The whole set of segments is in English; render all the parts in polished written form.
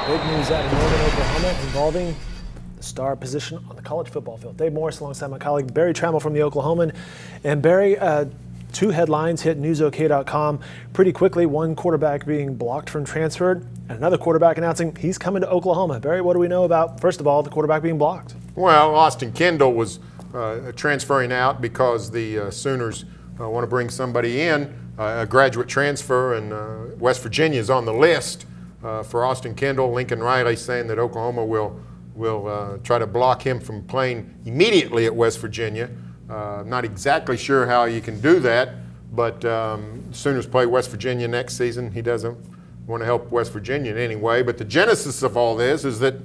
Big news out of Norman, Oklahoma involving the star position on the college football field. Dave Morris alongside my colleague Barry Tramel from the Oklahoman. And Barry, two headlines hit newsok.com pretty quickly. One quarterback being blocked from transfer and another quarterback announcing he's coming to Oklahoma. Barry, what do we know about, first of all, the quarterback being blocked? Well, Austin Kendall was transferring out because the Sooners want to bring somebody in, a graduate transfer, and West Virginia is on the list for Austin Kendall. Lincoln Riley saying that Oklahoma will try to block him from playing immediately at West Virginia. Not exactly sure how you can do that, but Sooners play West Virginia next season. He doesn't want to help West Virginia in any way. But the genesis of all this is that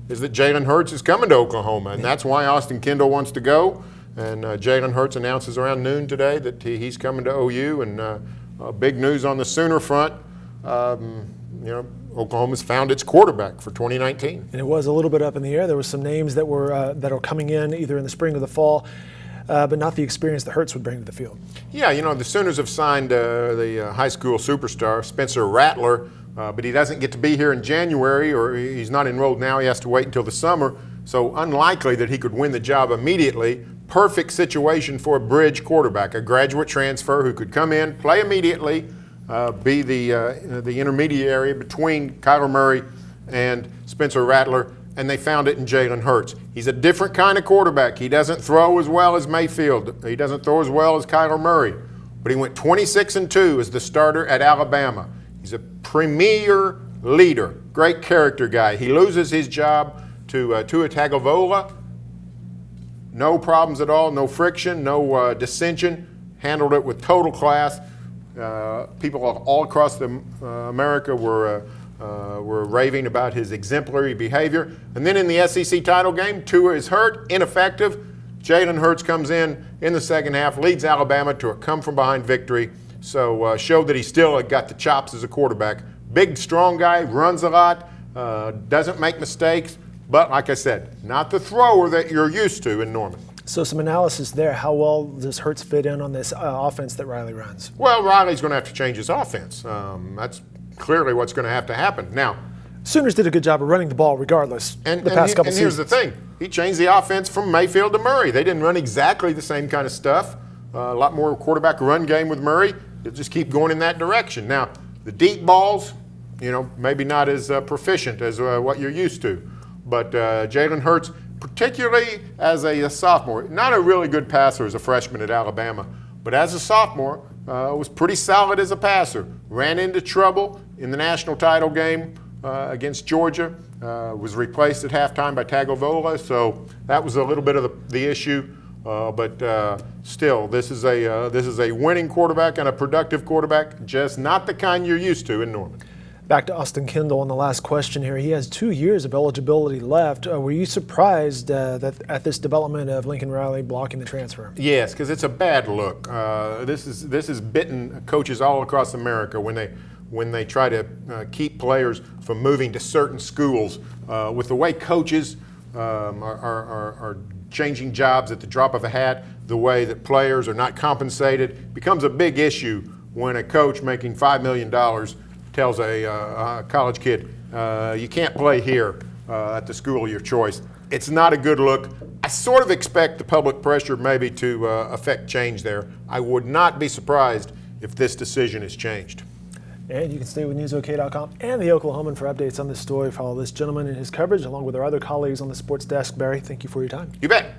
Jalen Hurts is coming to Oklahoma, and that's why Austin Kendall wants to go. And Jalen Hurts announces around noon today that he's coming to OU, and big news on the Sooner front. Oklahoma's found its quarterback for 2019. And it was a little bit up in the air. There were some names that are coming in either in the spring or the fall, but not the experience that Hurts would bring to the field. Yeah, the Sooners have signed the high school superstar, Spencer Rattler, but he doesn't get to be here in January, or he's not enrolled now. He has to wait until the summer, so unlikely that he could win the job immediately. Perfect situation for a bridge quarterback, a graduate transfer who could come in, play immediately, be the intermediary between Kyler Murray and Spencer Rattler, and they found it in Jalen Hurts. He's a different kind of quarterback. He doesn't throw as well as Mayfield. He doesn't throw as well as Kyler Murray, but he went 26-2 as the starter at Alabama. He's a premier leader, great character guy. He loses his job to Tua Tagovailoa. No problems at all, no friction, no dissension. Handled it with total class. People all across America were raving about his exemplary behavior. And then in the SEC title game, Tua is hurt, ineffective. Jalen Hurts comes in the second half, leads Alabama to a come-from-behind victory. So showed that he still got the chops as a quarterback. Big, strong guy, runs a lot, doesn't make mistakes. But like I said, not the thrower that you're used to in Norman. So some analysis there. How well does Hurts fit in on this offense that Riley runs? Well, Riley's going to have to change his offense. That's clearly what's going to have to happen. Now, Sooners did a good job of running the ball regardless the past couple seasons. And here's the thing. He changed the offense from Mayfield to Murray. They didn't run exactly the same kind of stuff. A lot more quarterback run game with Murray. They'll just keep going in that direction. Now, the deep balls, maybe not as proficient as what you're used to. But Jalen Hurts, particularly as a sophomore, not a really good passer as a freshman at Alabama, but as a sophomore, was pretty solid as a passer. Ran into trouble in the national title game against Georgia, was replaced at halftime by Tagovailoa, so that was a little bit of the issue. But still, this is a winning quarterback and a productive quarterback, just not the kind you're used to in Norman. Back to Austin Kendall on the last question here. He has 2 years of eligibility left. Were you surprised at this development of Lincoln Riley blocking the transfer? Yes, because it's a bad look. This is bitten coaches all across America when they try to keep players from moving to certain schools. With the way coaches are changing jobs at the drop of a hat, the way that players are not compensated, becomes a big issue when a coach making $5 million tells a college kid, you can't play here at the school of your choice. It's not a good look. I sort of expect the public pressure maybe to affect change there. I would not be surprised if this decision is changed. And you can stay with newsok.com and the Oklahoman for updates on this story. Follow this gentleman and his coverage along with our other colleagues on the sports desk. Barry, thank you for your time. You bet.